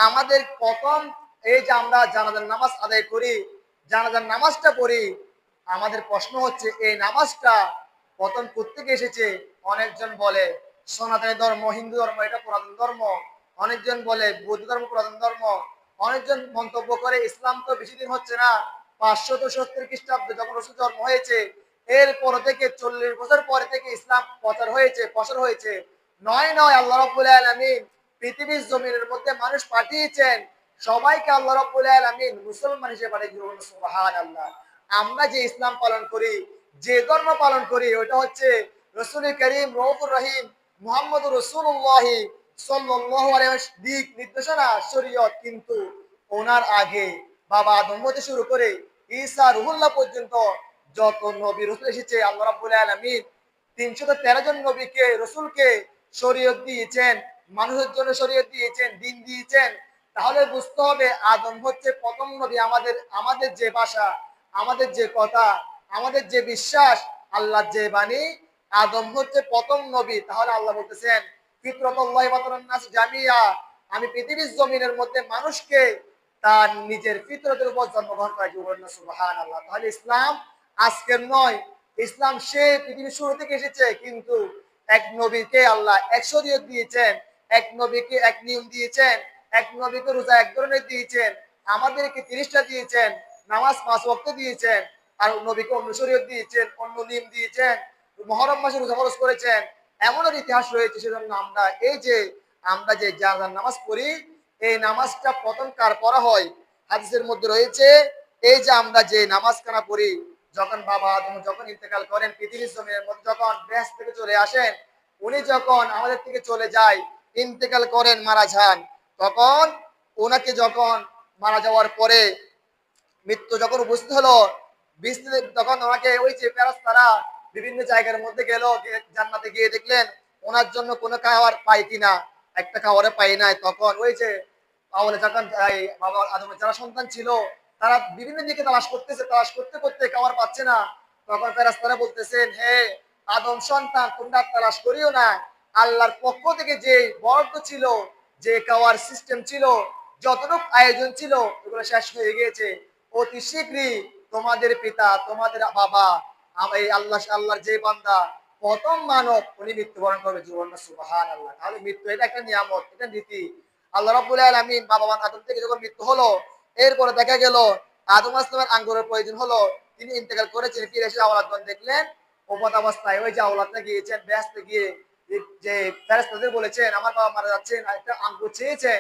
আমাদের প্রথম এই যে আমরা জানাজার নামাজ আদায় করি, জানাজার নামাজটা পড়ি, আমাদের প্রশ্ন হচ্ছে এই নামাজটা প্রথম কোত্থেকে এসেছে? অনেকজন বলে সনাতনী ধর্ম, হিন্দু ধর্ম এটা পুরাতন ধর্ম, অনেকজন বলে বৌদ্ধ ধর্ম পুরাতন ধর্ম, অনেকজন মন্তব্য করে ইসলাম তো বেশি দিন হচ্ছে না, 570 খ্রিস্টাব্দে যখন রসুল জন্ম হয়েছে এরপর থেকে 40 বছর পরে থেকে ইসলাম প্রচার হয়েছে। নয় নয়, আল্লাহ রাব্বুল আলামিন পৃথিবীর জমিনের মধ্যে মানুষ পাঠিয়েছেন, সবাইকে আল্লাহ রাব্বুল আলামিন মুসলমান হিসেবে পাঠিয়েছেন। সুবহানাল্লাহ। আমরা যে ইসলাম পালন করি, যে ধর্ম পালন করি, ওটা হচ্ছে রাসূল করিম রউফুর রহিম মুহাম্মদুর রাসূলুল্লাহ সাল্লাল্লাহু আলাইহি ওয়াসাল্লাম দিক নির্দেশনা শরীয়ত, কিন্তু ওনার আগে বাবা আদম হতে শুরু করে ঈসা রুহুল্লাহ পর্যন্ত যত নবী রাসূল এসেছে, আল্লাহ রাব্বুল আলামিন 313 জন নবীকে রাসূলকে শরীয়ত দিয়েছেন, মানুষের জন্য শরীয়ত দিয়েছেন, দিন দিয়েছেন। তাহলে বুঝতে হবে আদম হচ্ছে প্রথম নবী। আমাদের যে ভাষা, আমাদের যে কথা, আমাদের যে বিশ্বাস, আল্লাহর যে বাণী, আদম হচ্ছে প্রথম নবী। তাহলে আল্লাহ বলতেছেন ফিতরাতুল্লাহি ফাতারান নাস জামিয়া, আমি পৃথিবীর জমিনের মধ্যে মানুষকে তার নিজের ফিতরতের উপর জন্মগ্রহণ করাই। সুবহানাল্লাহ। তাহলে ইসলাম আজকের নয়, ইসলাম সে পৃথিবীর শুরু থেকে এসেছে, কিন্তু এক নবীকে আল্লাহ এক শরীয়ত দিয়েছেন, এক নবীকে এক নিয়ম দিয়েছেন, এক নবীকে রোজা এক ধরনের দিয়েছেন, আমাদেরকে 30টা দিয়েছেন, নামাজ 5 ওয়াক্ত দিয়েছেন, আর নবীকে অন্য শরীয়ত দিয়েছেন, অন্য নিয়ম দিয়েছেন, মুহররম মাসে রোজা ফরজ করেছেন। এমনও ইতিহাস রয়েছে। সেজন্য আমরা যে জানাজার নামাজ পড়ি, এই নামাজটা প্রথম কার পড়া হয়? হাদিসের মধ্যে রয়েছে এই যে আমরা যে নামাজ কানা পড়ি, যখন বাবা আদম যখন ইন্তেকাল করেন পৃথিবীর জমিনের মধ্যে, যখন বেহেশত থেকে চলে আসেন, উনি যখন আমাদের থেকে চলে যায়, ইন্তেকাল করেন, মারা যান, তখন ওনাকে যখন মারা যাওয়ার পরে মৃত্যু যখন উপস্থিত হলো, তখন ওনাকে ওই যে ফেরেশতারা বিভিন্ন জায়গার মধ্যে গেল, জান্নাতে গিয়ে দেখলেন ওনার জন্য কোনো খাবার পাই কিনা, একটা খাবারে পাই নাই। তখন ওই যে তাহলে যখন বাবা আদমের যারা সন্তান ছিল, তারা বিভিন্ন দিকে তালাশ করতে করতে খাবার পাচ্ছে না। তখন ফেরেশতারা বলতেছেন, হে আদম সন্তান, তোমরা তালাশ করিও না, আল্লাহর পক্ষ থেকে যে বরাদ্দ ছিল, যে খাওয়ার সিস্টেম ছিল, যতটুকু আয়োজন ছিল, এগুলো শেষ হয়ে গিয়েছে। অতি শীঘ্রই তোমাদের পিতা, তোমাদের বাবা, এই আল্লাহর যে বান্দা প্রথম মানব, উনি মৃত্যুবরণ করবে। সুবহানাল্লাহ। তাহলে মৃত্যু এটা একটা নিয়ামত, এটা নীতি। আল্লাহ রাব্বুল আলামিন বাবা আদম থেকে যখন মৃত্যু হলো, এরপরে দেখা গেল আদম আসলামের আঙ্গুরের প্রয়োজন হলো, তিনি ইন্তেকাল করেছেন, ফিরে এসে আওলাদগণ দেখলেন ওপত অবস্থায়। ওই যে আওলাদটা গিয়েছেন বেহেশতে গিয়ে যে ফেরেশতাদের বলেছেন আমার বাবা মারা যাচ্ছেন, একটা আঙ্গুর চেয়েছেন,